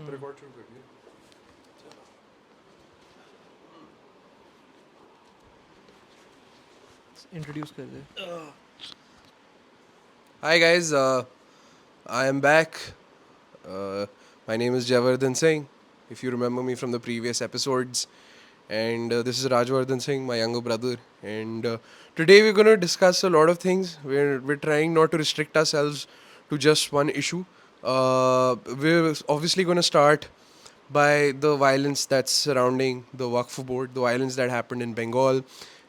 Record शुरू कर दिया. इंट्रोड्यूस कर दे. Hi guys, I am back. My name is Javardhan Singh. If you remember me from the previous episodes, and this is Rajvardhan Singh, my younger brother. And today we're going to discuss a lot of things. We're trying not to restrict ourselves to just one issue. We're obviously going to start by the violence that's surrounding the Waqf board, the violence that happened in Bengal,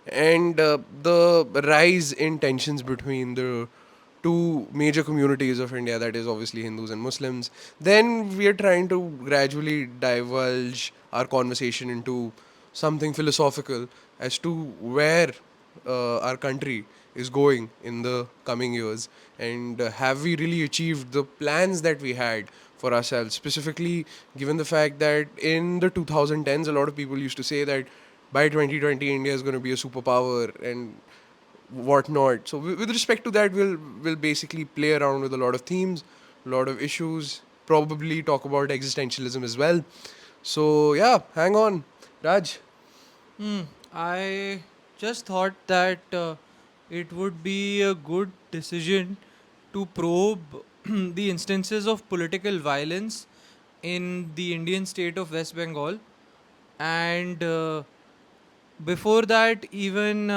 and the rise in tensions between the two major communities of India, that is obviously Hindus and Muslims. Then we are trying to gradually divulge our conversation into something philosophical as to where our country is going in the coming years, and have we really achieved the plans that we had for ourselves, specifically given the fact that in the 2010s a lot of people used to say that by 2020 India is going to be a superpower and whatnot. So with respect to that, we'll basically play around with a lot of themes, a lot of issues, probably talk about existentialism as well. So yeah, hang on, Raj. I just thought that it would be a good decision to probe the instances of political violence in the Indian state of West Bengal, and before that, even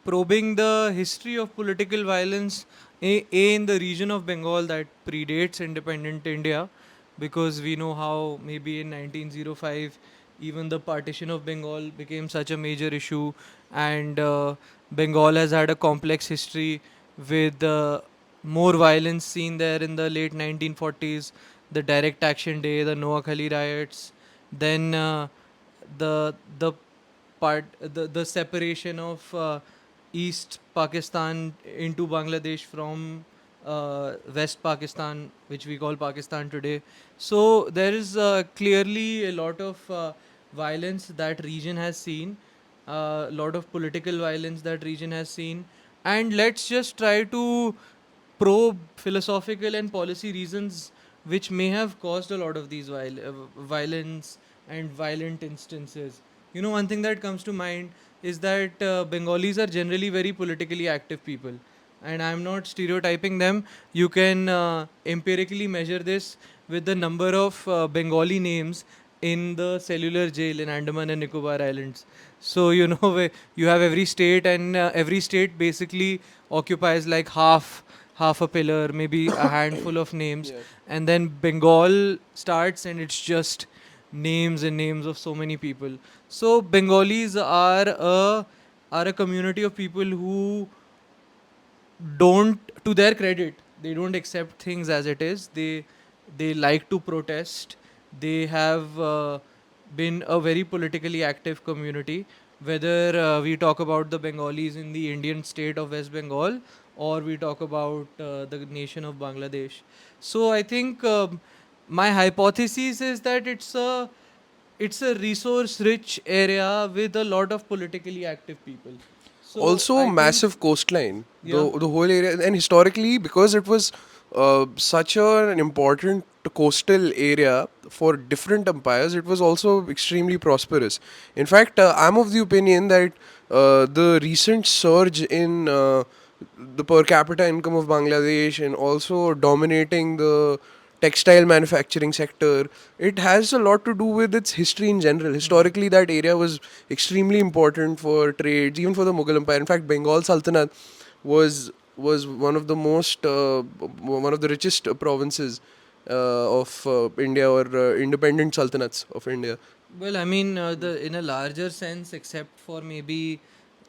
probing the history of political violence in the region of Bengal that predates independent India, because we know how maybe in 1905 even the partition of Bengal became such a major issue, and Bengal has had a complex history with more violence seen there in the late 1940s, the Direct Action Day, the Noakhali riots, then the the separation of East Pakistan into Bangladesh from West Pakistan, which we call Pakistan today. So there is clearly a lot of violence that region has seen, a lot of political violence that region has seen, and let's just try to probe philosophical and policy reasons which may have caused a lot of these violence and violent instances. You know, one thing that comes to mind is that Bengalis are generally very politically active people. And I'm not stereotyping them. You can empirically measure this with the number of Bengali names in the cellular jail in Andaman and Nicobar Islands. So, you know, where you have every state, and every state basically occupies like half a pillar, maybe a handful of names, Yeah. and then Bengal starts, and it's just names and names of so many people. So Bengalis are a community of people who don't, to their credit, they don't accept things as it is. They like to protest. They have been a very politically active community, whether we talk about the Bengalis in the Indian state of West Bengal, or we talk about the nation of Bangladesh. So I think my hypothesis is that it's a resource rich area with a lot of politically active people. So Also I think, massive coastline, yeah. the whole area, and historically because it was such an important coastal area for different empires, it was also extremely prosperous. In fact, I'm of the opinion that the recent surge in the per capita income of Bangladesh and also dominating the textile manufacturing sector, it has a lot to do with its history in general. Historically, that area was extremely important for trades, even for the Mughal Empire. In fact, Bengal Sultanate was one of the most one of the richest provinces of India, or independent sultanates of India. Well, I mean, the in a larger sense, except for maybe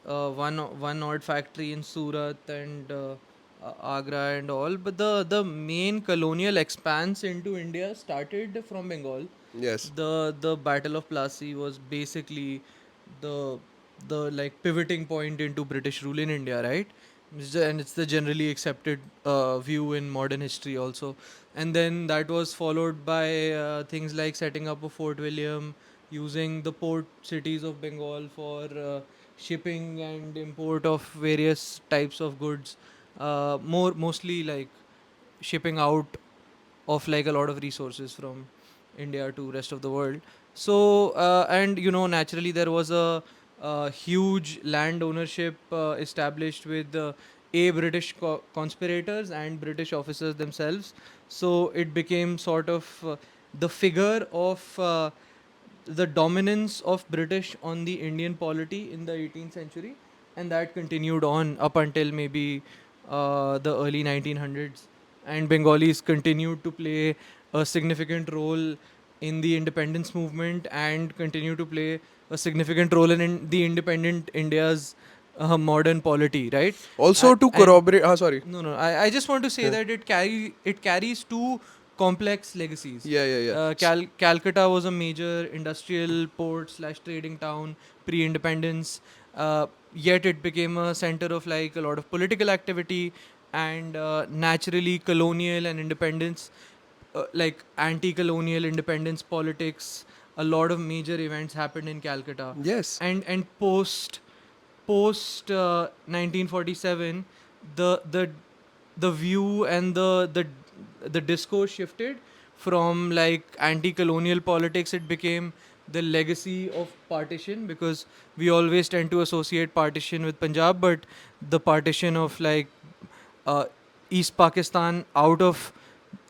one odd factory in Surat and Agra and all, but the main colonial expanse into India started from Bengal. Yes. The Battle of Plassey was basically the the like pivoting point into British rule in India, right? And it's the generally accepted view in modern history also. And then that was followed by things like setting up a Fort William, using the port cities of Bengal for shipping and import of various types of goods, mostly like shipping out of like a lot of resources from. India to rest of the world. So and naturally there was a huge land ownership established with British conspirators and British officers themselves. So it became sort of the figure of the dominance of British on the Indian polity in the 18th century, and that continued on up until maybe the early 1900s. And Bengalis continued to play a significant role in the independence movement and continue to play a significant role in the independent India's modern polity, right? Also to And corroborate, sorry. no, I just want to say Yeah. that it carries two complex legacies. Yeah, yeah, yeah. Calcutta was a major industrial port slash trading town pre-independence. Yet it became a center of like a lot of political activity and naturally colonial and independence, like anti-colonial independence politics. A lot of major events happened in Calcutta, Yes. and post 1947, the the view and the discourse shifted from like anti-colonial politics. It became the legacy of partition, because we always tend to associate partition with Punjab, but the partition of like uh, East Pakistan out of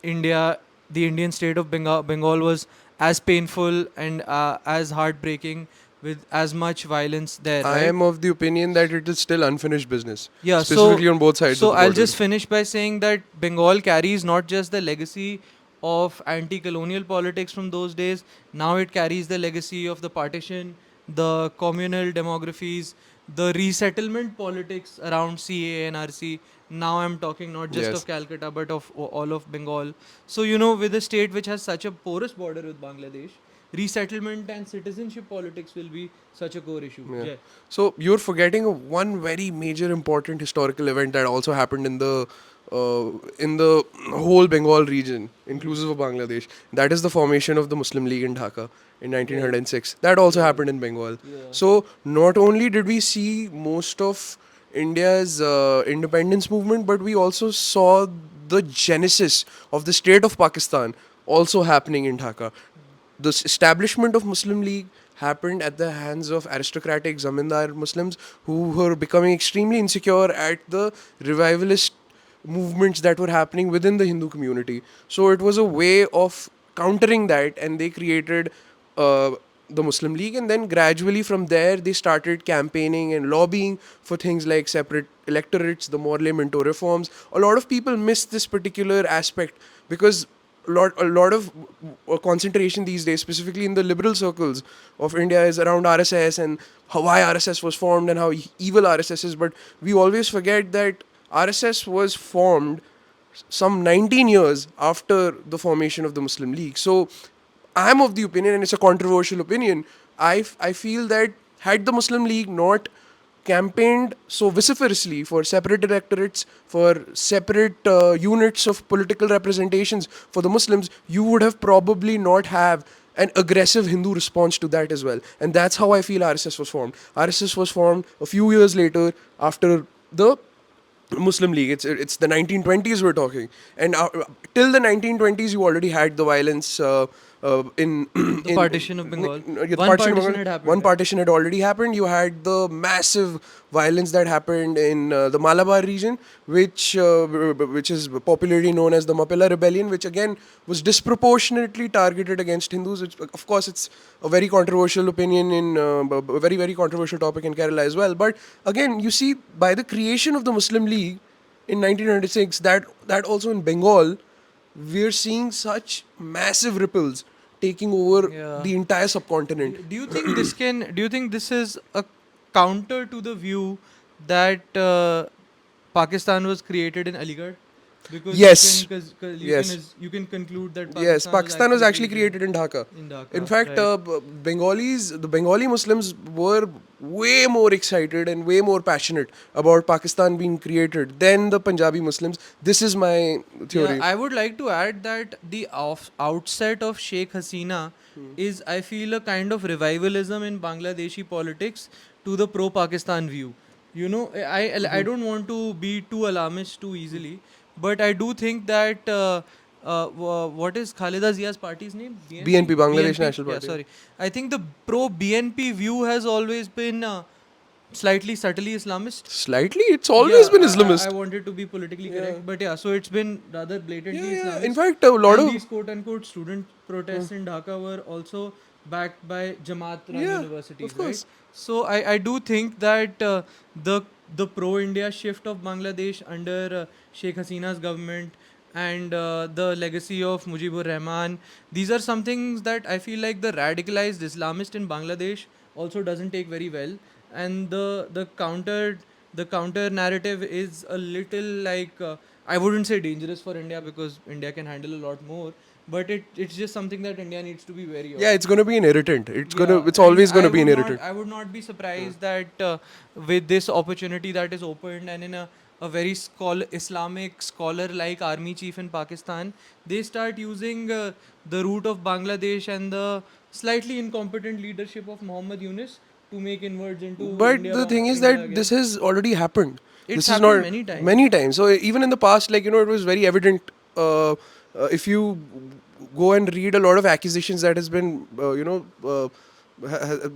India, the Indian state of Bengal was as painful and as heartbreaking, with as much violence there, I right? am of the opinion that it is still unfinished business, Yeah, specifically on both sides so of the I'll border. just finish by saying that Bengal carries not just the legacy of anti-colonial politics from those days. Now it carries the legacy of the partition, the communal demographies, the resettlement politics around CA and RC. Now I'm talking not just Yes. of Calcutta but of all of Bengal. So with a state which has such a porous border with Bangladesh, resettlement and citizenship politics will be such a core issue. Yeah. Jay. So you're forgetting one very major important historical event that also happened in the whole Bengal region, inclusive of Bangladesh. That is the formation of the Muslim League in Dhaka in 1906. That also happened in Bengal. Yeah. So not only did we see most of India's independence movement, but we also saw the genesis of the state of Pakistan also happening in Dhaka. The establishment of Muslim League happened at the hands of aristocratic zamindar Muslims who were becoming extremely insecure at the revivalist movements that were happening within the Hindu community. So it was a way of countering that, and they created uh, the Muslim League, and then gradually from there they started campaigning and lobbying for things like separate electorates, the Morley Minto reforms. A lot of people miss this particular aspect because a lot of concentration these days, specifically in the liberal circles of India, is around RSS and why RSS was formed and how evil RSS is. But we always forget that RSS was formed some 19 years after the formation of the Muslim League. So I'm of the opinion, and it's a controversial opinion, I feel that had the Muslim League not campaigned so vociferously for separate electorates, for separate units of political representations for the Muslims, you would have probably not have an aggressive Hindu response to that as well. And that's how I feel RSS was formed. RSS was formed a few years later after the Muslim League. It's the 1920s we're talking, and till the 1920s you already had the violence in The in partition of Bengal. the One partition of partition Bengal. had happened. One Right? partition had already happened. You had the massive violence that happened in the Malabar region, which is popularly known as the Mapilla Rebellion, which again was disproportionately targeted against Hindus. Of course, it's a very controversial opinion in a very very controversial topic in Kerala as well. But again, you see, by the creation of the Muslim League in 1996, that also in Bengal, we're seeing such massive ripples taking over Yeah. the entire subcontinent. Do you think this can? Do you think this is a counter to the view that Pakistan was created in Aligarh? Because Yes. Yes. you can conclude that Yes, Pakistan was actually created in Dhaka. in Dhaka. In fact, right? The Bengali Muslims were way more excited and way more passionate about Pakistan being created than the Punjabi Muslims. This is my theory. Yeah, I would like to add that the outset of Sheikh Hasina is, I feel, a kind of revivalism in Bangladeshi politics to the pro-Pakistan view. I don't want to be too alarmist too easily, but I do think that what is Khaleda Zia's party's name? BNP, Bangladesh BNP? National Yeah, Party. sorry. I think the pro BNP view has always been slightly subtly Islamist. Slightly, it's always Yeah, been I Islamist. wanted to be politically Yeah. correct, but yeah, so it's been rather blatantly Yeah, yeah. In Islamist. fact, a lot And of these quote unquote student protests in Dhaka were also backed by Jamaat run yeah, universities, of right? course. So I do think that the the pro India shift of Bangladesh under Sheikh Hasina's government and the legacy of Mujibur Rahman, these are some things that I feel like the radicalized Islamist in Bangladesh also doesn't take very well, and the counter narrative is a little like I wouldn't say dangerous for India because India can handle a lot more, but it's just something that India needs to be wary of. Yeah, it's gonna be an irritant. Yeah, It's and always gonna be an irritant. I would not be surprised that with this opportunity that is opened and in a very Islamic scholar like army chief in Pakistan, they start using the route of Bangladesh and the slightly incompetent leadership of Muhammad Yunus to make inwards into But the thing is India that this again. has already happened. It's This is happened not many times. many times. So even in the past, like it was very evident. If you go and read a lot of accusations that has been,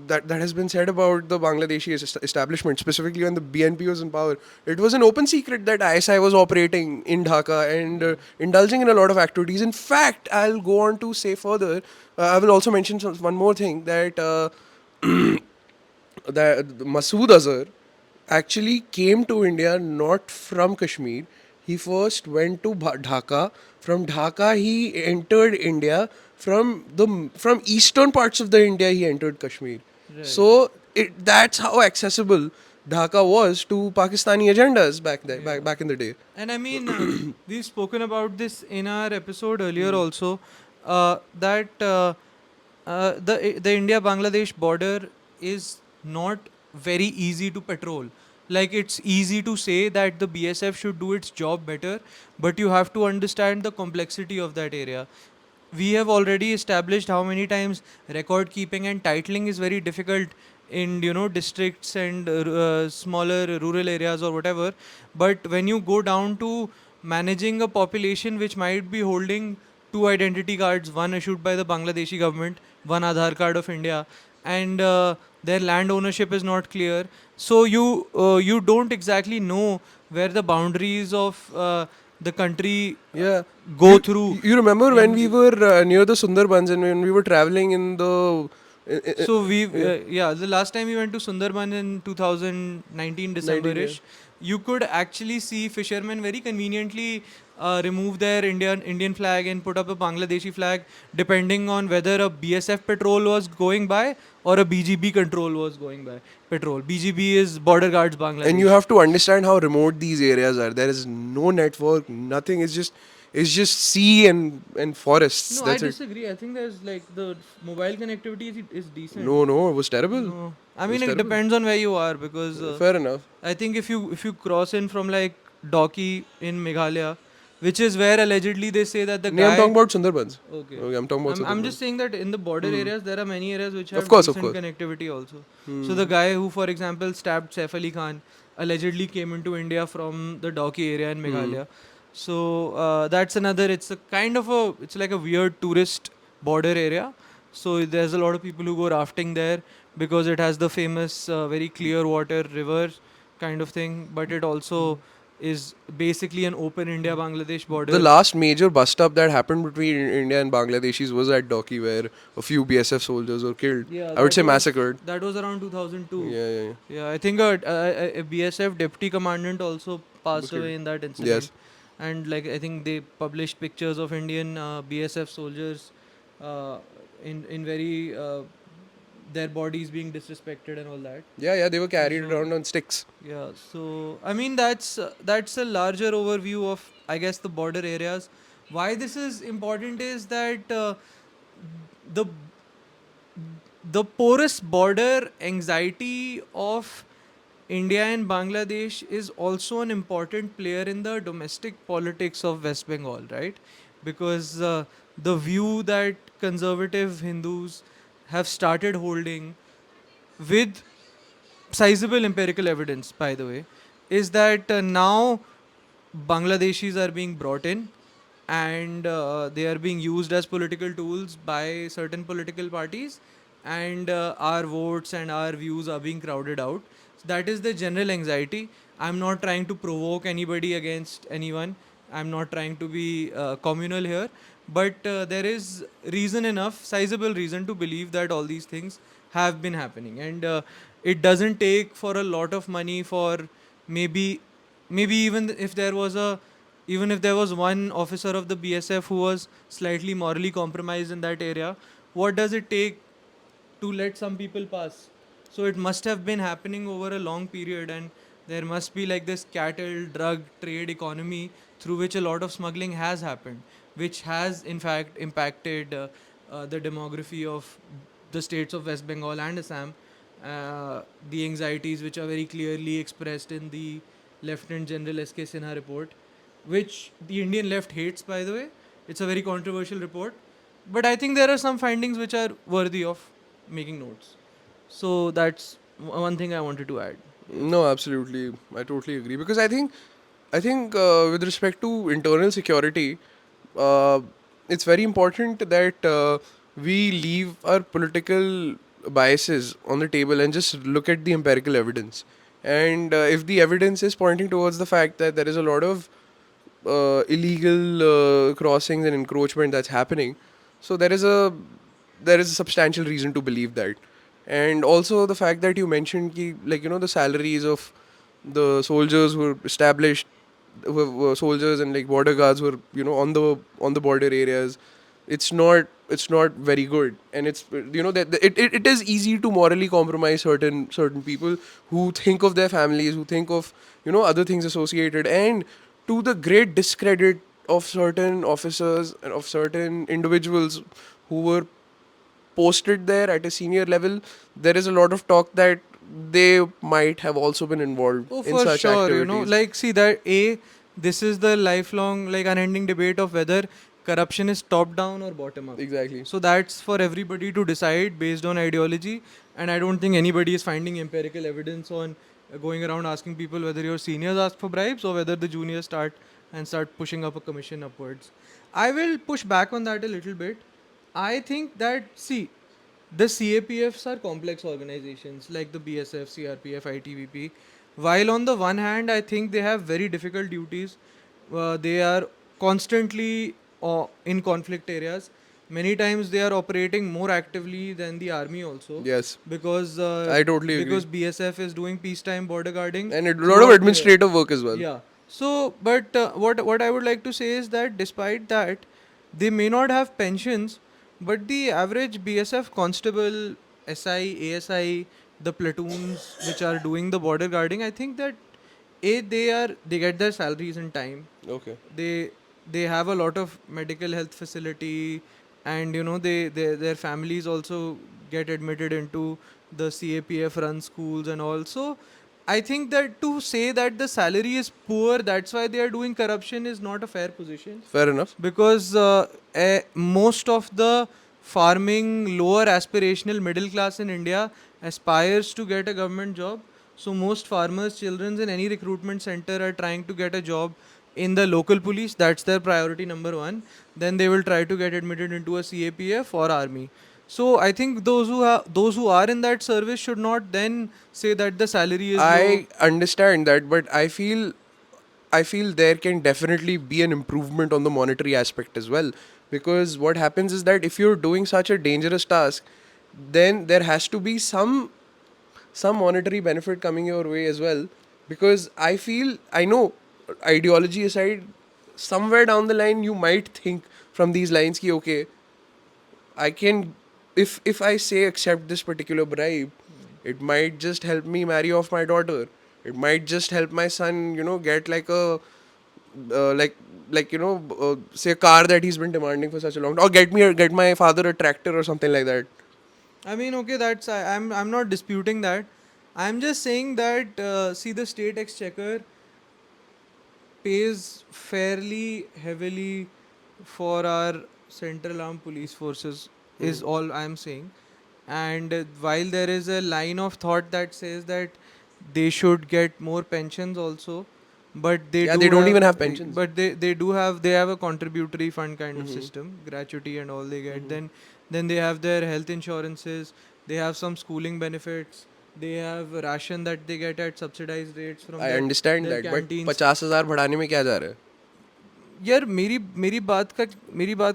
that has been said about the Bangladeshi establishment, specifically when the BNP was in power, it was an open secret that ISI was operating in Dhaka and indulging in a lot of activities. In fact, I'll go on to say further. I will also mention one more thing that. That Masood Azhar actually came to India not from Kashmir. He first went to Dhaka. From Dhaka, he entered India. From eastern parts of the India, he entered Kashmir. Right. So that's how accessible Dhaka was to Pakistani agendas back there, Yeah. back in the day. And I mean, we've spoken about this in our episode earlier also, that the India Bangladesh border is not very easy to patrol. Like it's easy to say that the BSF should do its job better, but you have to understand the complexity of that area. We have already established how many times record keeping and titling is very difficult in districts and smaller rural areas or whatever, but when you go down to managing a population which might be holding two identity cards, one issued by the Bangladeshi government, one Aadhaar card of India, and their land ownership is not clear, so you don't exactly know where the boundaries of the country Yeah. go through. You remember when we And were near the Sundarbans and when we were traveling in the. so we Yeah. yeah, the last time we went to Sundarban in 2019 19, yeah. December-ish, you could actually see fishermen very conveniently remove their Indian flag and put up a Bangladeshi flag, depending on whether a BSF patrol was going by or a BGB control was going by. Patrol. BGB is Border Guards Bangladesh. And you have to understand how remote these areas are. There is no network, nothing. It's just sea and forests. No, I That's it. disagree. I think there's like the mobile connectivity is decent. No, it was terrible. No. I It was mean, it terrible. depends on where you are because Fair enough. I think if you cross in from like Doki in Meghalaya, which is where allegedly they say that the No, I'm guy. talking about Sundarbans. Okay. Okay, I'm talking about I'm Sundarbans. just saying that in the border areas there are many areas which have Of decent course. connectivity also. So the guy who, for example, stabbed Saif Ali Khan allegedly came into India from the Doki area in Meghalaya. So that's another. It's a kind of a. It's like a weird tourist border area. So there's a lot of people who go rafting there because it has the famous very clear water river kind of thing. But it also is basically an open India-Bangladesh border. The last major bust up that happened between India and Bangladeshis was at Doki, where a few BSF soldiers were killed. Yeah, I would that say was- massacred. That was around 2002. Yeah. Yeah, I think a BSF deputy commandant also passed killed. away in that incident. Yes. And like I think they published pictures of Indian BSF soldiers uh, in very their bodies being disrespected and all that. Yeah, they were carried So- around on sticks. Yeah, so I mean that's a larger overview of I guess the border areas. Why this is important is that the the porous border anxiety of India and Bangladesh is also an important player in the domestic politics of West Bengal, right? Because the view that conservative Hindus have started holding with sizable empirical evidence, by the way, is that now Bangladeshis are being brought in and they are being used as political tools by certain political parties, and our votes and our views are being crowded out. So that is the general anxiety. I'm not trying to provoke anybody against anyone. I'm not trying to be communal here, but there is reason enough, sizable reason to believe that all these things have been happening, and it doesn't take for a lot of money for maybe maybe even if there was one officer of the BSF who was slightly morally compromised in that area, what does it take to let some people pass? So it must have been happening over a long period, and there must be like this cattle drug trade economy through which a lot of smuggling has happened, which has in fact impacted the demography of the states of West Bengal and Assam. The anxieties which are very clearly expressed in the Lieutenant General S.K. Sinha report, which the Indian left hates, by the way. It's a very controversial report. But I think there are some findings which are worthy of making notes. So that's one thing I wanted to add. No, absolutely. I totally agree because I think with respect to internal security, uh, it's very important that we leave our political biases on the table and just look at the empirical evidence. And if the evidence is pointing towards the fact that there is a lot of illegal crossings and encroachment that's happening, so there is a substantial reason to believe that. And also the fact that you mentioned ki, like the salaries of the soldiers who were established, who were soldiers and like border guards who were on the border areas, it's not very good. And it's it is easy to morally compromise certain people who think of their families, who think of other things associated, and to the great discredit of certain officers and of certain individuals who were posted there at a senior level. There is a lot of talk that they might have also been involved Oh, in for such sure. activities. Like, see that this is the lifelong, like, unending debate of whether corruption is top down or bottom up. Exactly. So that's for everybody to decide based on ideology. And I don't think anybody is finding empirical evidence on going around asking people whether your seniors ask for bribes or whether the juniors start pushing up a commission upwards. I will push back on that a little bit. I think that, see, the CAPFs are complex organizations like the BSF, CRPF, ITVP. While on the one hand, I think they have very difficult duties. They are constantly in conflict areas. Many times they are operating more actively than the army also, Yes, because I totally agree. BSF is doing peacetime border guarding And a lot of throughout the year. administrative work as well. Yeah. So, but what I would like to say is that despite that, they may not have pensions, but the average BSF constable, SI, ASI, the platoons which are doing the border guarding, I think that they get their salaries in time. Okay. They they have a lot of medical health facility, and their families also get admitted into the CAPF run schools and all. So I think that to say that the salary is poor, that's why they are doing corruption, is not a fair position, Fair enough. because most of the farming lower aspirational middle class in India aspires to get a government job. So most farmers' children in any recruitment center are trying to get a job in the local police. That's their priority number one. Then they will try to get admitted into a CAPF or army. So I think those who are in that service should not then say that the salary is low. I understand that, but I feel there can definitely be an improvement on the monetary aspect as well. Because what happens is that if you're doing such a dangerous task, then there has to be some monetary benefit coming your way as well. Because I know, ideology aside, somewhere down the line you might think from these lines ki okay, I can, if I say accept this particular bribe, it might just help me marry off my daughter. It might just help my son, get like a say a car that he's been demanding for such a long time, or get my father a tractor or something like that. I mean, okay, I'm not disputing that. I'm just saying that see, the state exchequer pays fairly heavily for our central armed police forces, is all I'm saying. And while there is a line of thought that says that they should get more pensions also, but they Yeah, do they don't even have pensions. but they have a contributory fund kind of system, gratuity and all they get. Then they have their health insurances, they have some schooling benefits, they have ration that they get at subsidized rates from I understand their that, but canteens. 50,000 बढ़ाने में क्या जा रहा है? यार मेरी बात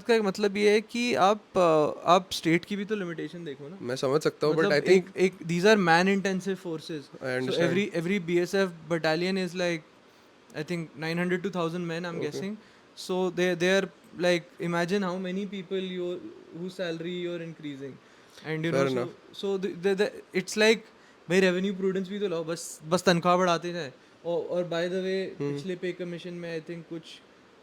का मतलब ये है कि आप स्टेट की भी तो लिमिटेशन देखो ना. मैं समझ सकता हूँ, but I मतलब think एक these are man intensive forces. I So understand. every BSF battalion is like, I think 900 to 1000 men, I'm Okay. guessing. So they're like, imagine how many people whose salary you're increasing, and you Fair know, enough. so it's like भाई revenue prudence भी तो लाओ, बस तनख्वाह बढ़ाते जाए. और by the way पिछले पे कमीशन में आई थिंक कुछ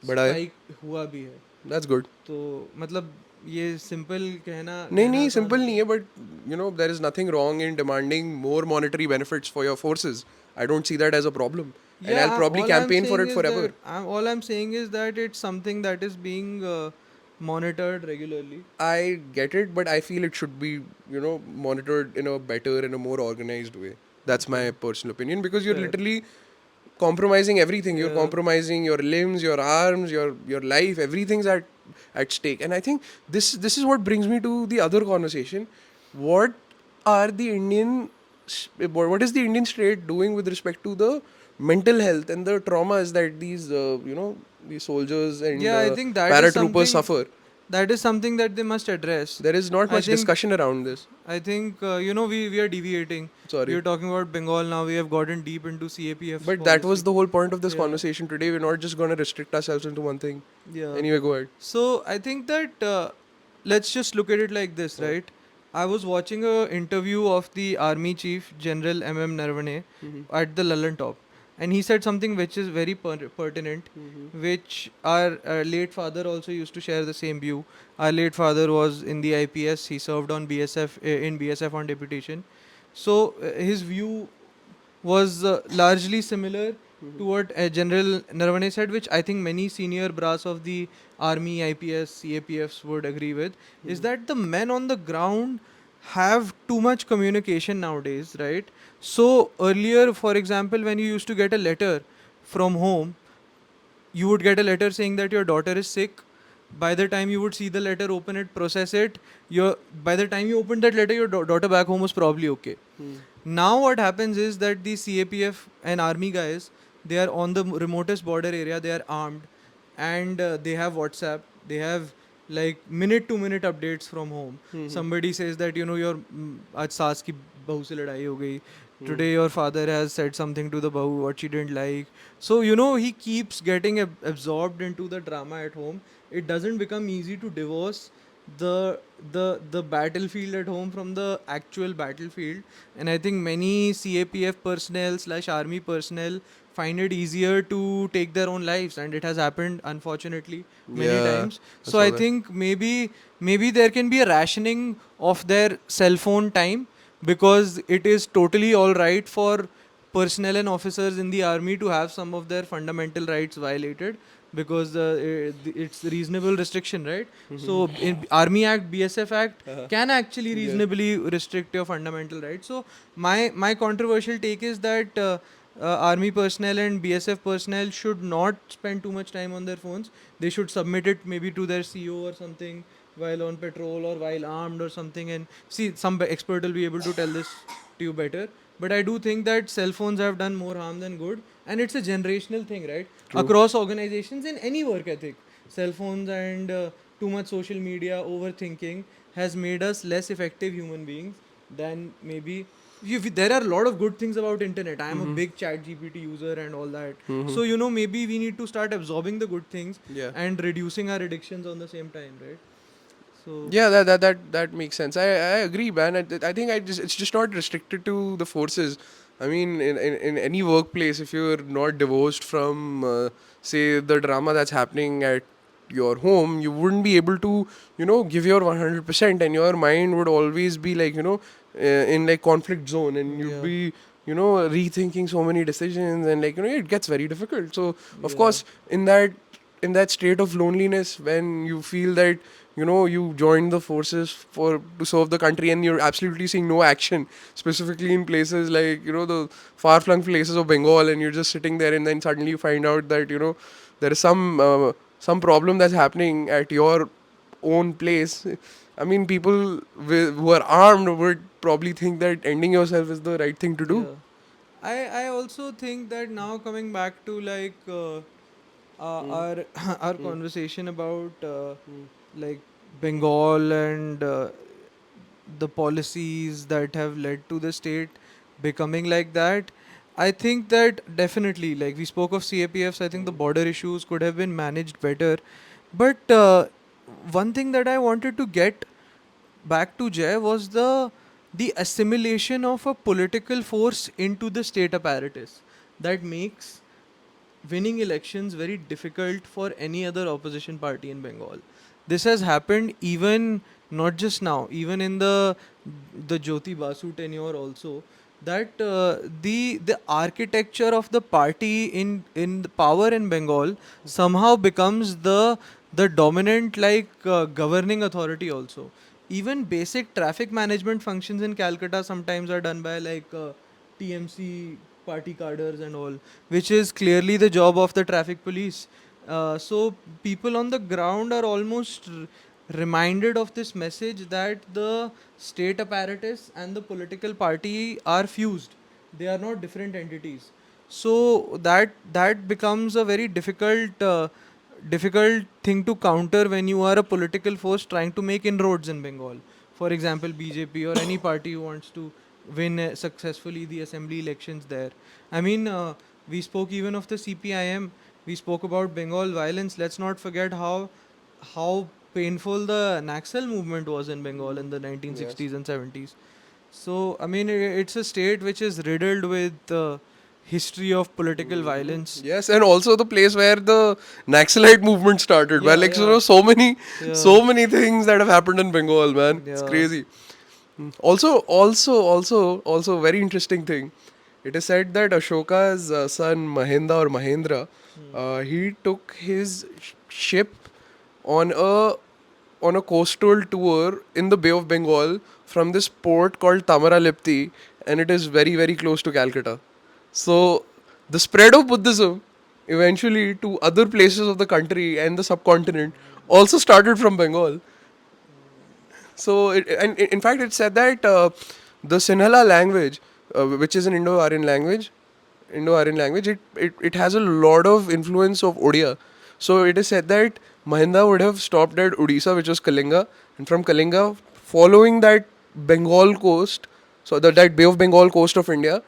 बढ़ा है. स्पाइक हुआ भी है. That's good. तो मतलब ये सिंपल कहना नहीं कहना नहीं आसान सिंपल है. नहीं है, but there is nothing wrong in demanding more monetary benefits for your forces. I don't see that as a problem, and I'll probably campaign for it forever. All I'm saying is that it's something that is being monitored regularly. I get it, but I feel it should be, monitored in a better and a more organized way. That's my personal opinion, because you're Fair. literally compromising everything. You're Yeah. compromising your limbs, your arms, your life. Everything's at stake. And I think this is what brings me to the other conversation. What are the what is the Indian state doing with respect to the mental health and the traumas that these soldiers and Yeah, I think that is paratroopers something suffer? that is something that they must address. There is not I much think- discussion around this. I think we are deviating. Sorry. We are talking about Bengal now. We have gotten deep into CAPF. But that was the whole point of this Yeah. conversation today. We're not just going to restrict ourselves into one thing. Yeah. Anyway, go ahead. So I think that let's just look at it like this, right? I was watching a interview of the Army Chief General M.M. Narvane at the Lullan Top, and he said something which is very pertinent, which our late father also used to share the same view. Our late father was in the IPS. He served on BSF in BSF on deputation. So his view was largely similar to what General Narvane said, which I think many senior brass of the Army, IPS, CAPFs would agree with, is that the men on the ground have too much communication nowadays, right? So earlier, for example, when you used to get a letter from home, you would get a letter saying that your daughter is sick. By the time you would see the letter, open it, process it, by the time you opened that letter, your daughter back home was probably okay. Now what happens is that the CAPF and army guys, they are on the remotest border area, they are armed, and they have WhatsApp, they have like minute to minute updates from home. Somebody says that your आज सास की बहू से लड़ाई हो गई. Today your father has said something to the bahu what she didn't like. So he keeps getting absorbed into the drama at home. It doesn't become easy to divorce the battlefield at home from the actual battlefield. And I think many CAPF personnel / army personnel find it easier to take their own lives, and it has happened unfortunately many Yeah, times. I So saw I that. think maybe there can be a rationing of their cell phone time, because it is totally all right for personnel and officers in the army to have some of their fundamental rights violated, because it's reasonable restriction, right? So in Army Act, BSF Act can actually reasonably restrict your fundamental rights. So my controversial take is that army personnel and BSF personnel should not spend too much time on their phones. They should submit it maybe to their CO or something while on patrol or while armed or something. And see, some expert will be able to tell this to you better. But I do think that cell phones have done more harm than good, and it's a generational thing, right? Across organizations in any work ethic, cell phones and too much social media, overthinking has made us less effective human beings than maybe. There are a lot of good things about internet. I am a big chat GPT user and all that. So maybe we need to start absorbing the good things Yeah. and reducing our addictions on the same time, right? So Yeah, that makes sense. I agree, man. I think it's just not restricted to the forces. I mean, in any workplace, if you're not divorced from, say, the drama that's happening at your home, you wouldn't be able to, give your 100%, and your mind would always be like, in like conflict zone, and you'd Yeah. be, rethinking so many decisions, and like, it gets very difficult. So, of Yeah. course, in that state of loneliness, when you feel that you joined the forces to serve the country, and you're absolutely seeing no action, specifically in places like the far-flung places of Bengal, and you're just sitting there, and then suddenly you find out that there is some problem that's happening at your own place. I mean, people who are armed would probably think that ending yourself is the right thing to do. Yeah. I also think that now coming back to our our conversation about like Bengal and the policies that have led to the state becoming like that. I think that definitely, like we spoke of CAPFs, I think the border issues could have been managed better. But one thing that I wanted to get back to Jay was the assimilation of a political force into the state apparatus that makes winning elections very difficult for any other opposition party in Bengal. This has happened even not just now, even in the Jyoti Basu tenure also. That the architecture of the party in the power in Bengal somehow becomes the dominant governing authority also. Even basic traffic management functions in Calcutta sometimes are done by TMC party cadres and all, which is clearly the job of the traffic police. So people on the ground are almost reminded of this message that the state apparatus and the political party are fused. They are not different entities. So that becomes a very difficult thing to counter when you are a political force trying to make inroads in Bengal. For example, BJP or any party who wants to win successfully the assembly elections there. I mean, we spoke even of the CPIM. We spoke about Bengal violence. Let's not forget how painful the Naxal movement was in Bengal in the 1960s and 70s. So, I mean, it's a state which is riddled with history of political violence. Yes, and also the place where the Naxalite movement started, where Yeah, like yeah, so yeah, many things that have happened in Bengal, man. It's yeah. crazy. Also, very interesting thing. It is said that Ashoka's son Mahinda or Mahendra, he took his ship on a coastal tour in the Bay of Bengal from this port called Tamaralipti, and it is very very close to Calcutta. So the spread of Buddhism eventually to other places of the country and the subcontinent also started from Bengal. So, in fact, it said that the Sinhala language, which is an Indo-Aryan language, it has a lot of influence of Odia. So, it is said that Mahinda would have stopped at Odisha, which was Kalinga, and from Kalinga, following that Bengal coast, so that Bay of Bengal coast of India,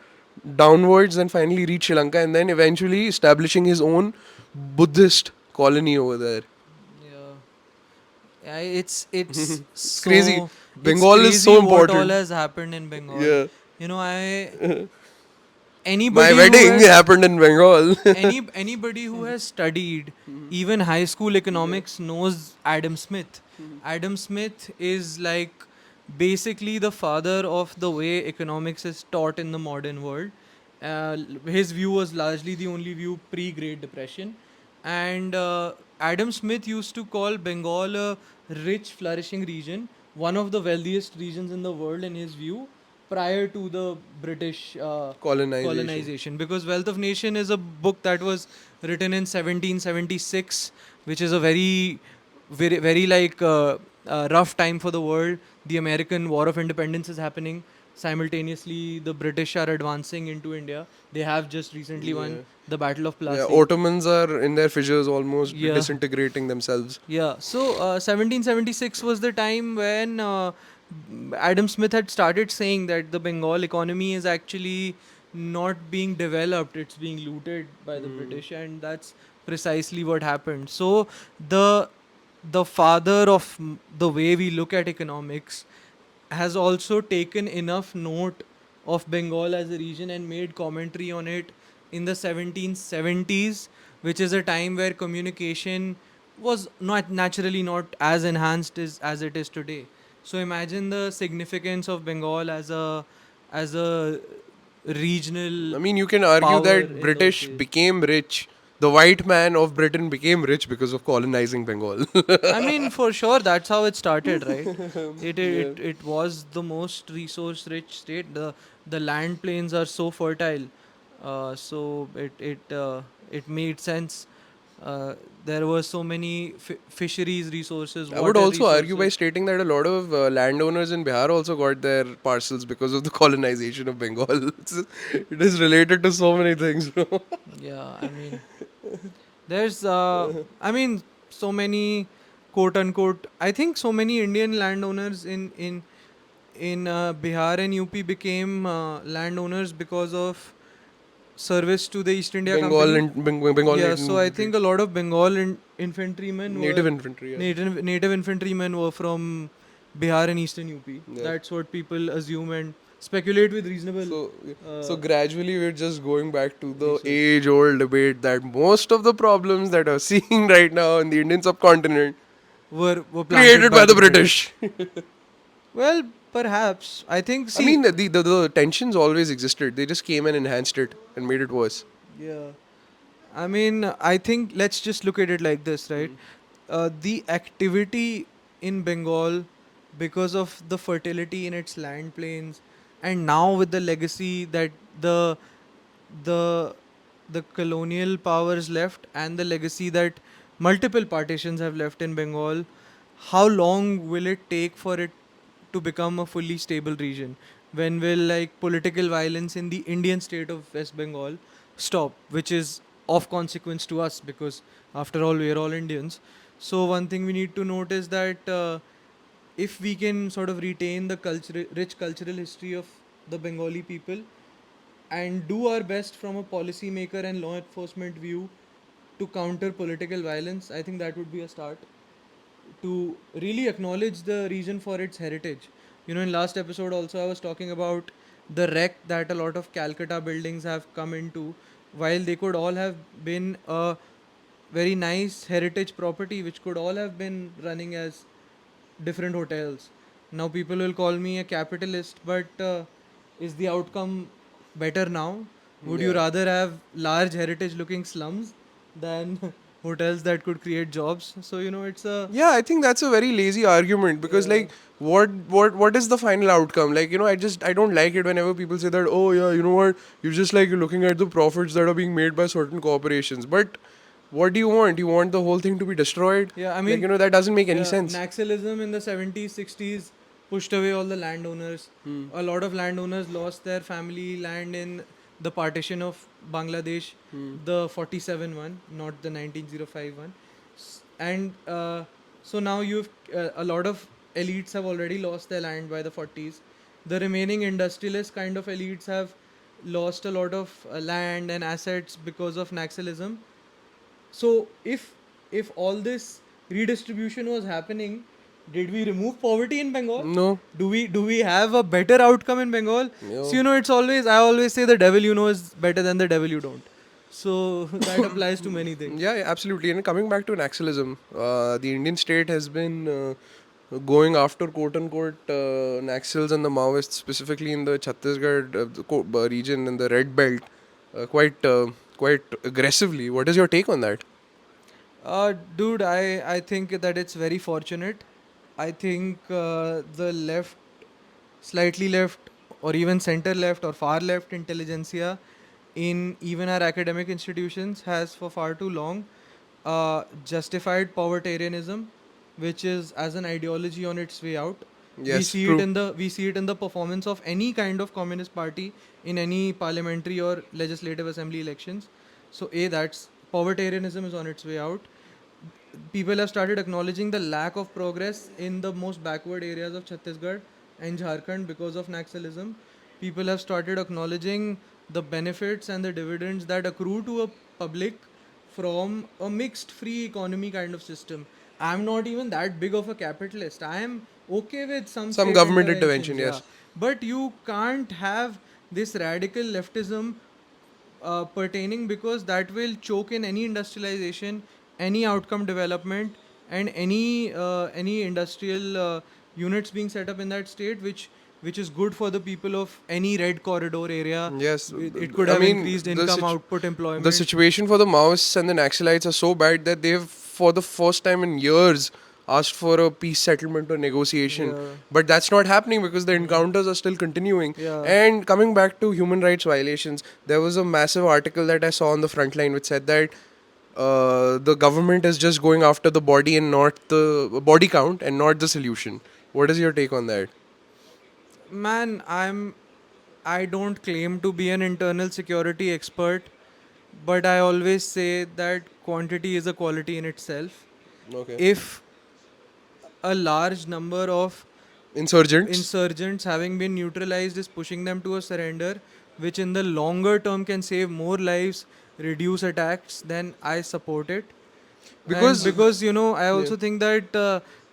downwards, and finally reach Sri Lanka, and then eventually establishing his own Buddhist colony over there. Yeah. Yeah, it's It's crazy. so it's Bengal is crazy so what all important. has happened in Bengal. Yeah. You know, I My anybody who wedding has happened in Bengal. anybody who has studied even high school economics knows Adam Smith. Adam Smith is like basically the father of the way economics is taught in the modern world. His view was largely the only view pre Great Depression, and Adam Smith used to call Bengal a rich, flourishing region, one of the wealthiest regions in the world in his view, prior to the British Colonization. colonization. Because Wealth of Nation is a book that was written in 1776, which is a very rough time for the world. The American War of Independence is happening. Simultaneously, the British are advancing into India. They have just recently Yeah. won the Battle of Yeah, Plassey. Ottomans are in their fissures, almost Yeah. disintegrating themselves. Yeah, so 1776 was the time when Adam Smith had started saying that the Bengal economy is actually not being developed, it's being looted by the British, and that's precisely what happened. So the the father of the way we look at economics has also taken enough note of Bengal as a region and made commentary on it in the 1770s, which is a time where communication was not naturally not as enhanced as it is today. So imagine the significance of Bengal as a I regional mean, you can argue power that in those British days. became rich the white man of Britain became rich because of colonizing Bengal. I mean, for sure, that's how it started, right? It Yeah. it, it was the most resource-rich state. The land plains are so fertile, so it made sense. There were so many fisheries resources, I would water also argue by resources. stating that a lot of landowners in Bihar also got their parcels because of the colonization of Bengal. It is related to so many things, bro. Yeah, I mean, there's I mean, so many quote unquote. I think so many Indian landowners in Bihar and UP became landowners because of service to the East India Bengal Company. and Bengal Yeah, native so I infantry. think a lot of Bengal infantrymen Native were infantry, yeah. native infantrymen were from Bihar and Eastern UP. Yeah. That's what people assume and speculate with reasonable So, so uh, gradually we're just going back to the research. age-old debate that most of the problems that are seeing right now in the Indian subcontinent Were planted created by by the the British. British. Well, perhaps. I think, I see, mean, the tensions always existed. They just came and enhanced it and made it worse. yeah. I mean, I think let's just look at it like this, right? The activity in Bengal, because of the fertility in its land plains, and now with the legacy that the the the colonial powers left, and the legacy that multiple partitions have left in Bengal, how long will it take for it to become a fully stable region? When will like political violence in the Indian state of West Bengal stop, which is of consequence to us because after all we are all Indians. So one thing we need to note is that if we can sort of retain the rich cultural history of the Bengali people and do our best from a policymaker and law enforcement view to counter political violence, I think that would be a start to really acknowledge the region for its heritage. You know, in last episode also I was talking about the wreck that a lot of Calcutta buildings have come into, while they could all have been a very nice heritage property which could all have been running as different hotels. Now people will call me a capitalist, but is the outcome better now? Would you Yeah. rather have large heritage looking slums than hotels that could create jobs? So, you know, it's a. Yeah, I think that's a very lazy argument because Yeah. like what is the final outcome? Like, I don't like it whenever people say that, oh yeah, you know what, you're just like looking at the profits that are being made by certain corporations. But what do you want? You want the whole thing to be destroyed? Yeah, I Like, mean, that doesn't make any yeah, sense. Naxalism in the 70s, 60s pushed away all the landowners. A lot of landowners lost their family land in the partition of Bangladesh, the 47 one, not the 1905 one. And so now you've a lot of elites have already lost their land by the 40s. The remaining industrialist kind of elites have lost a lot of land and assets because of Naxalism. So if all this redistribution was happening, did we remove poverty in Bengal? No. Do we have a better outcome in Bengal? So No. you know, it's always I always say the devil you know is better than the devil you don't. So that applies to many things. Yeah, yeah, absolutely. And coming back to Naxalism, the Indian state has been going after quote unquote Naxals and the Maoists, specifically in the Chhattisgarh region and the Red Belt, quite aggressively. What is your take on that? Dude, I think that it's very fortunate. I think the left, slightly left, or even center left or far left intelligentsia in even our academic institutions has for far too long justified povertarianism, which is as an ideology on its way out. Yes, true. We see it in the performance of any kind of communist party in any parliamentary or legislative assembly elections. So a that's povertarianism is on its way out. People have started acknowledging the lack of progress in the most backward areas of Chhattisgarh and Jharkhand because of Naxalism. People have started acknowledging the benefits and the dividends that accrue to a public from a mixed free economy kind of system. I'm not even that big of a capitalist. I am okay with some Some state government intervention, interventions, yeah. yes. But you can't have this radical leftism pertaining because that will choke in any industrialization, any outcome development, and any industrial units being set up in that state, which which is good for the people of any red corridor area. Yes, It could I have mean increased the income, output, the employment. situation for the Maoists and the Naxalites are so bad that they've, for the first time in years, asked for a peace settlement or negotiation. Yeah. But that's not happening because the encounters are still continuing. Yeah. And coming back to human rights violations, there was a massive article that I saw on the front line which said that the government is just going after the body and not the body count and not the solution. What is your take on that? Man, I don't claim to be an internal security expert, but I always say that quantity is a quality in itself. Okay. If a large number of Insurgents. insurgents having been neutralized is pushing them to a surrender, which in the longer term can save more lives, reduce attacks, then I support it. And Because because, I yeah. also think that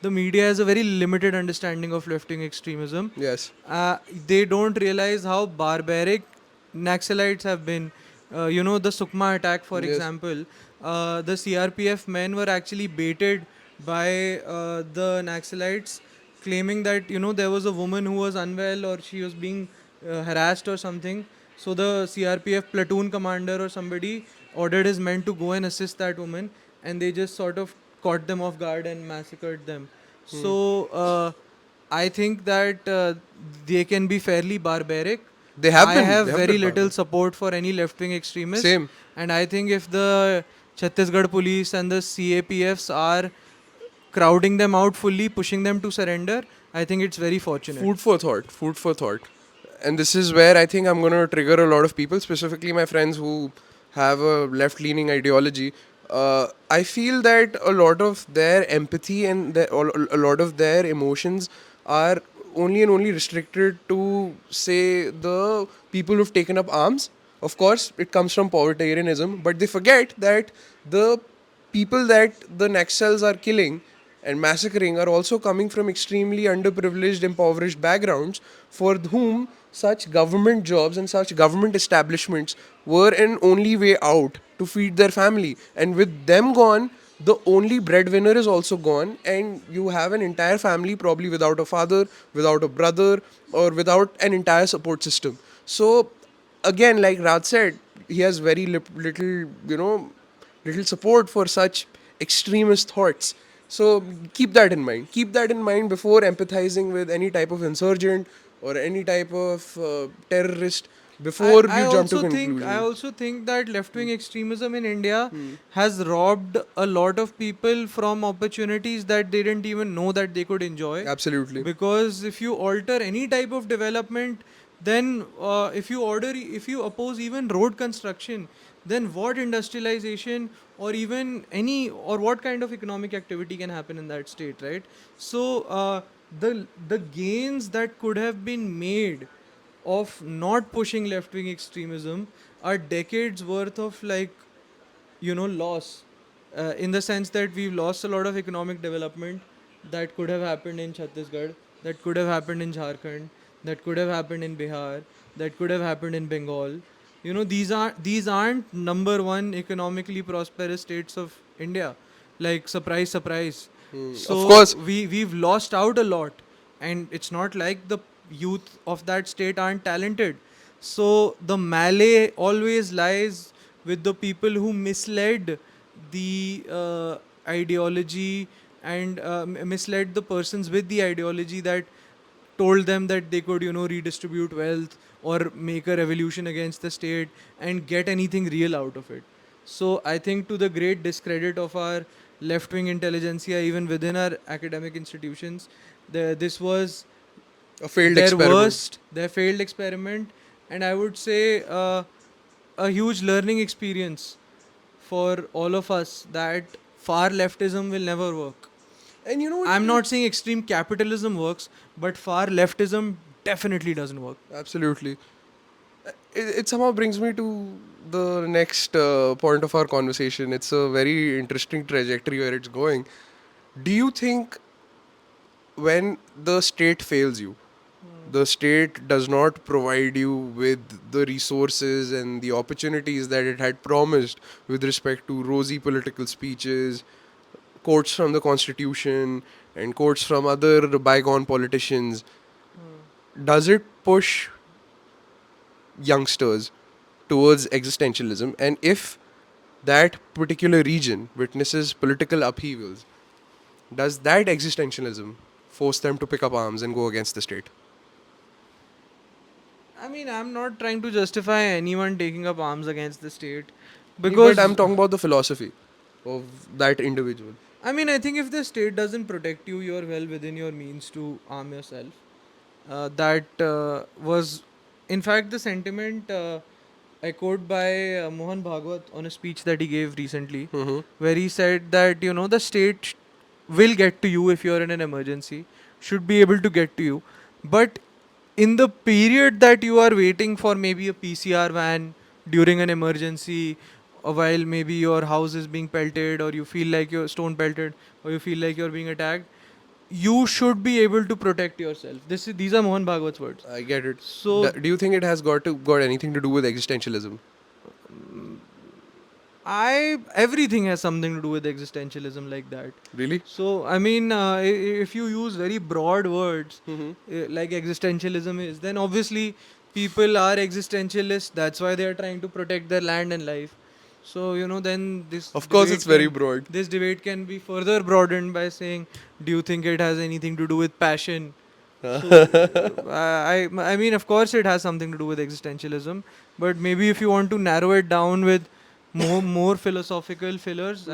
the media has a very limited understanding of left wing extremism. Yes. They don't realize how barbaric Naxalites have been. The Sukma attack, for Yes. example, the CRPF men were actually baited by the Naxalites, claiming that there was a woman who was unwell or she was being harassed or something. So the CRPF platoon commander or somebody ordered his men to go and assist that woman, and they just sort of caught them off guard and massacred them. So I think that they can be fairly barbaric. They have I been. have They have very been little barbaric. support for any left-wing extremist, Same. and I think if the Chhattisgarh police and the CAPFs are crowding them out fully, pushing them to surrender, I think it's very fortunate. Food for thought. Food for thought. And this is where I think I'm going to trigger a lot of people, specifically my friends who have a left-leaning ideology. I feel that a lot of their empathy and a lot of their emotions are only and only restricted to, say, the people who've taken up arms. Of course, it comes from authoritarianism, but they forget that the people that the Naxals are killing and massacring are also coming from extremely underprivileged, impoverished backgrounds for whom such government jobs and such government establishments were an only way out to feed their family. And with them gone, the only breadwinner is also gone, and you have an entire family probably without a father, without a brother, or without an entire support system. So, again, like Raj said, he has very little, little support for such extremist thoughts. So keep that in mind. Keep that in mind before empathizing with any type of insurgent or any type of terrorist before I you jump to I conclusion. also think that left wing extremism in India has robbed a lot of people from opportunities that they didn't even know that they could enjoy. Absolutely. Because if you alter any type of development, then if you oppose even road construction, then what industrialization or even any or what kind of economic activity can happen in that state, right? So the gains that could have been made of not pushing left wing extremism are decades worth of loss, in the sense that we've lost a lot of economic development that could have happened in Chhattisgarh, that could have happened in Jharkhand, that could have happened in Bihar, that could have happened in Bengal. These aren't number one economically prosperous states of India. Like, surprise, surprise. Of So course, we've lost out a lot, and it's not like the youth of that state aren't talented. So the melee always lies with the people who misled the ideology and misled the persons with the ideology that told them that they could redistribute wealth or make a revolution against the state and get anything real out of it. So I think, to the great discredit of our left wing intelligentsia, even within our academic institutions, this was a failed their experiment. worst, their failed experiment, and I would say a huge learning experience for all of us that far leftism will never work. And you know what? I'm not saying extreme capitalism works, but far leftism definitely doesn't work. Absolutely. It somehow brings me to the next point of our conversation. It's a very interesting trajectory where it's going. Do you think when the state fails you, the state does not provide you with the resources and the opportunities that it had promised with respect to rosy political speeches, quotes from the constitution, and quotes from other bygone politicians, does it push youngsters towards existentialism? And if that particular region witnesses political upheavals, does that existentialism force them to pick up arms and go against the state? I mean, I'm not trying to justify anyone taking up arms against the state But because I'm talking about the philosophy of that individual. I mean, I think if the state doesn't protect you, you're well within your means to arm yourself. That was, in fact, the sentiment echoed by Mohan Bhagwat on a speech that he gave recently, Mm-hmm. where he said that the state will get to you if you're in an emergency, should be able to get to you, but in the period that you are waiting for maybe a PCR van during an emergency, while maybe your house is being pelted, or you feel like you're stone pelted, or you feel like you're being attacked, you should be able to protect yourself. These are Mohan Bhagwat's words. I get it. So Do you think it has got anything to do with existentialism? I everything has something to do with existentialism like that. Really? So I mean, if you use very broad words Mm-hmm. like existentialism is, then obviously people are existentialists. That's why they are trying to protect their land and life. So then Of course, it's very broad. this debate can be further broadened by saying, do you think it has anything to do with passion? So I mean, of course, it has something to do with existentialism, but maybe if you want to narrow it down with more philosophical fillers,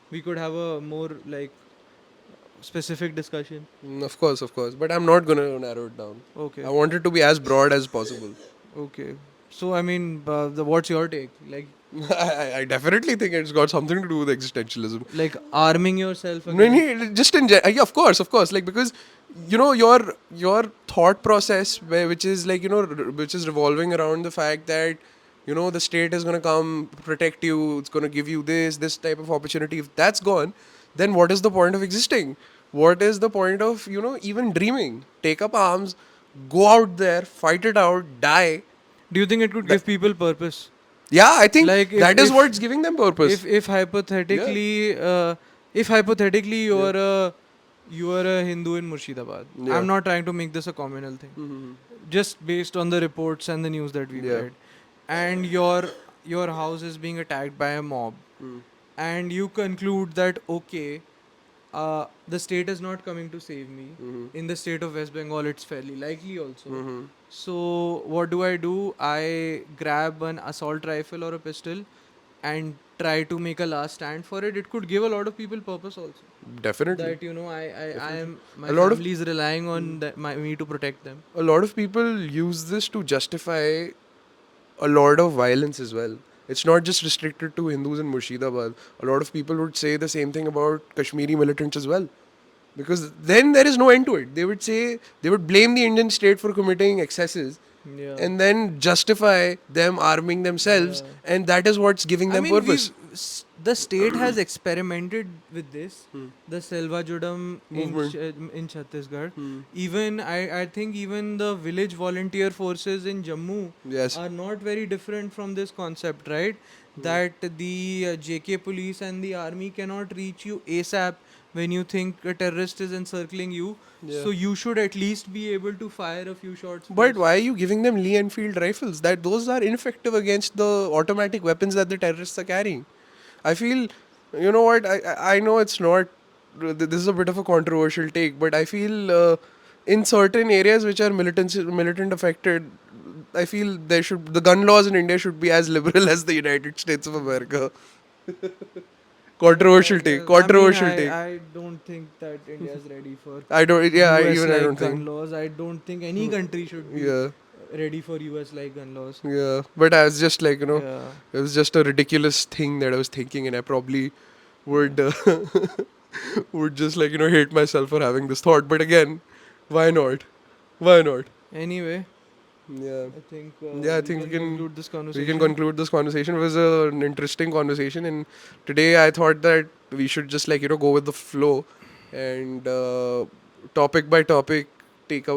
we could have a more like specific discussion. Of course. But I'm not gonna narrow it down. Okay, I want it to be as broad as possible. okay. So I mean, what's your take? I definitely think it's got something to do with existentialism. Like arming yourself No, against. just yeah, of course, like because your thought process, which is like which is revolving around the fact that the state is gonna come protect you, it's gonna give you this type of opportunity. If that's gone, then what is the point of existing? What is the point of even dreaming? Take up arms, go out there, fight it out, die. Do you think it could give people purpose? Yeah, I think Like that is what's giving them purpose. if hypothetically you are a Hindu in Murshidabad. Yeah. I'm not trying to make this a communal thing. Mhm. Just based on the reports and the news that we've Yeah. read, and your house is being attacked by a mob, Mm. and you conclude that okay, the state is not coming to save me. Mhm. In the state of West Bengal, it's fairly likely also. Mhm. So what do? I grab an assault rifle or a pistol and try to make a last stand for it. It could give a lot of people purpose also. Definitely. That I am my A lot of- family is relying on me to protect them. A lot of people use this to justify a lot of violence as well. It's not just restricted to Hindus in Murshidabad. A lot of people would say the same thing about Kashmiri militants as well. Because then there is no end to it. They would blame the Indian state for committing excesses Yeah. and then justify them arming themselves, Yeah. and that is what's giving them purpose. The state has experimented with this. Hmm. The Selva Judam Movement. in Chhattisgarh. Hmm. Even I think even the village volunteer forces in Jammu Yes. are not very different from this concept, right? That the JK police and the army cannot reach you ASAP when you think a terrorist is encircling you. Yeah. So you should at least be able to fire a few shots. But first. why are you giving them Lee Enfield rifles? That those are ineffective against the automatic weapons that the terrorists are carrying. I feel, you know what? I know it's not. This is a bit of a controversial take, but I feel in certain areas which are militant affected, I feel the gun laws in India should be as liberal as the United States of America. Controversial take. Controversial take. I don't think that India is ready for I don't. Yeah, US even I like don't gun think. laws. I don't think any country should be Yeah, ready for US like gun laws. yeah. But I was just like Yeah. it was just a ridiculous thing that I was thinking, and I probably would would just hate myself for having this thought. But again, why not? Why not? Anyway, Yeah. I think Yeah, I think we can- conclude this We conversation. can conclude this conversation. It was an interesting conversation, and today I thought that we should just go with the flow, and topic by topic take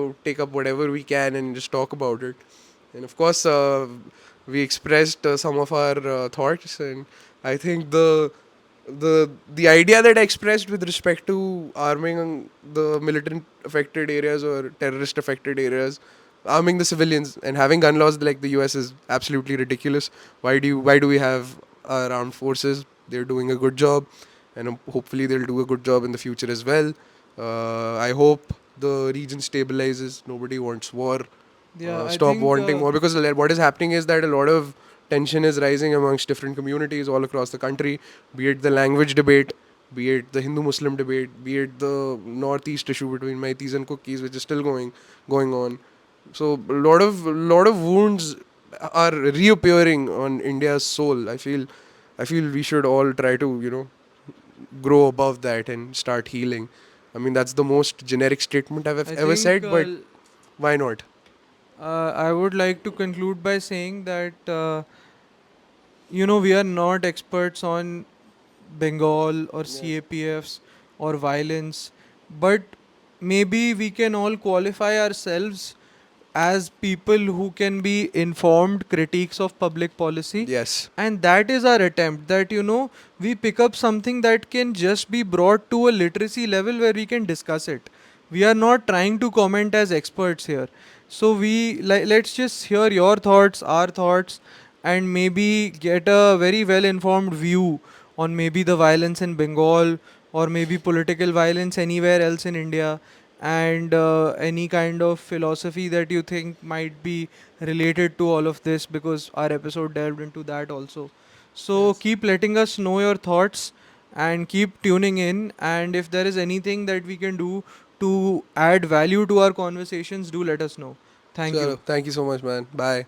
up whatever we can and just talk about it. And of course, we expressed some of our thoughts, and I think the the idea that I expressed with respect to arming the militant affected areas or terrorist affected areas, arming the civilians and having gun laws like the US is absolutely ridiculous. Why do we have our armed forces? They're doing a good job, and hopefully they'll do a good job in the future as well. I hope the region stabilizes. Nobody wants war. Yeah, I Stop think wanting more, because what is happening is that a lot of tension is rising amongst different communities all across the country, be it the language debate, be it the Hindu Muslim debate, be it the northeast issue between Maitis and Cookies, which is still going on. So a lot of wounds are reappearing on India's soul. I feel we should all try to grow above that and start healing. I mean, that's the most generic statement I've I ever think said, but why not? I would like to conclude by saying that we are not experts on Bengal or Yes. CAPFs or violence, but maybe we can all qualify ourselves as people who can be informed critiques of public policy. Yes. And that is our attempt, that we pick up something that can just be brought to a literacy level where we can discuss it. We are not trying to comment as experts here. So let's just hear your thoughts, our thoughts, and maybe get a very well informed view on maybe the violence in Bengal, or maybe political violence anywhere else in India, and any kind of philosophy that you think might be related to all of this, because our episode delved into that also. So Yes. keep letting us know your thoughts and keep tuning in. And if there is anything that we can do to add value to our conversations, do let us know. Thank So you. thank you so much, man. Bye.